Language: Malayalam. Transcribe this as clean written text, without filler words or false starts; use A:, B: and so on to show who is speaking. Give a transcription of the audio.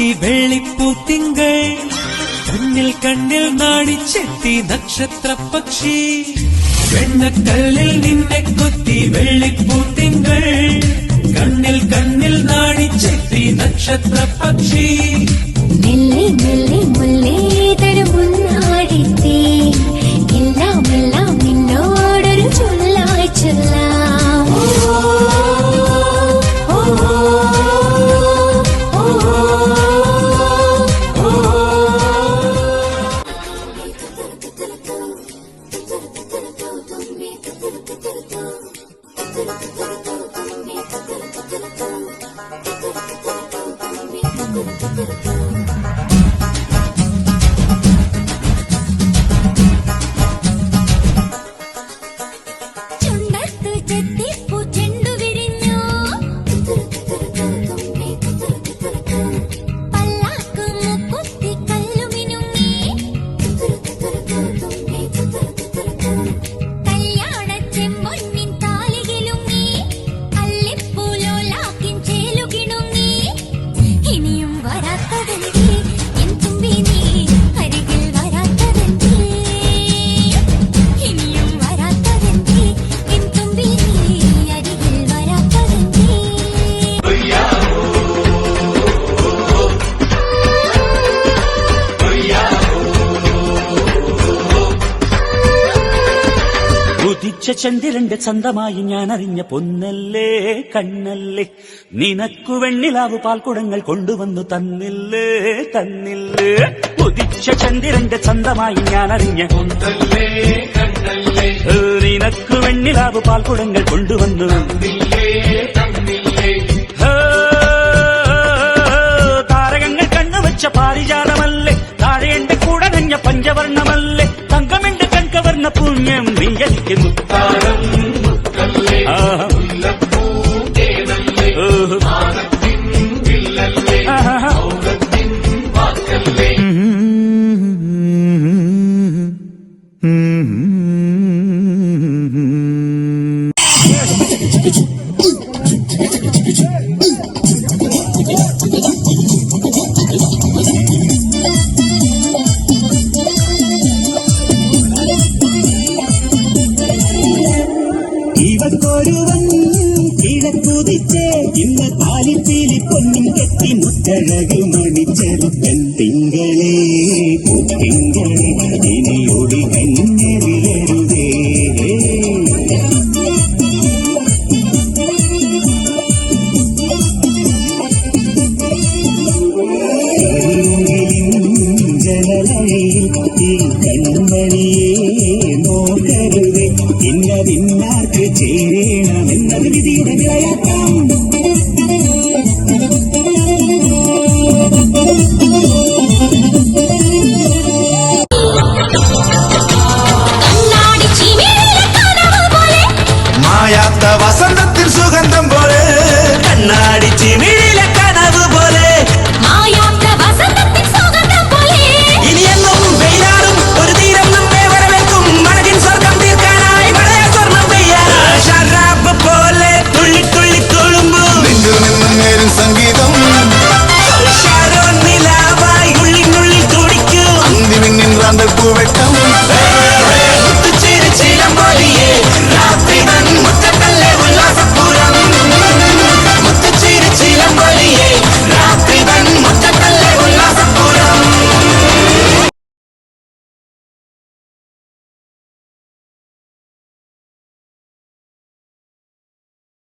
A: കൊത്തി വെള്ളിപ്പൂത്തിങ്കൾ കണ്ണിൽ കണ്ണിൽ നാണിച്ചെത്തി നക്ഷത്ര പക്ഷി വെണ്ണക്കല്ലിൽ നിന്നെ കൊത്തി വെള്ളിപ്പൂത്തിങ്കൾ കണ്ണിൽ കണ്ണിൽ നാണിച്ചെത്തി നക്ഷത്ര പക്ഷി
B: മെല്ലെ മെല്ലെ മുല്ലേ തരമുന്നാടിത്തേ എല്ലാം എല്ലാം നിന്നോടൊരു ചൊല്ലായി ചൊല്ലാം
C: ചന്ദ്രന്റെ ചന്തമായി ഞാൻ അറിഞ്ഞ പൊന്നല്ലേ കണ്ണല്ലേ നിനക്കു വെണ്ണിലാവു പാൽക്കുടങ്ങൾ കൊണ്ടുവന്നു തന്നില്ലേ തന്നില്ലേ ഉദിച്ച ചന്ദ്രന്റെ ചന്തമായി ഞാൻ അറിഞ്ഞ പൊന്നല്ലേ കണ്ണല്ലേ നിനക്കു വെണ്ണിലാവു പാൽക്കുടങ്ങൾ കൊണ്ടുവന്നു താരകങ്ങൾ കണ്ണുവച്ച പാരിജാതമല്ലേ താഴെ എന്റെ കൂടെ നഞ്ഞ പഞ്ചവർണ്ണമല്ലേ തങ്കമെന്റെ കൺകവർണ്ണ പുണ്യം നീയലിക്ക് മുത്താരം
D: ഇവക്കൊരുവൻ കിഴക്കുതിച്ച് ഇന്ന് താലിപ്പീലി പൊന്നും കെട്ടി മുത്തഴകു മണിച്ചെറുക്കൻ തിങ്കളേ തിങ്കളേ ഇനി ഒളി കഞ്ഞെറിയരുതേ ജലലയിൽ ഈ കൺമണിയെ നോക്കരുതേ ഇന്നതിന്നാർക്ക് ചേരണമെന്നത് വിധിയുടെ വിളയാട്ടം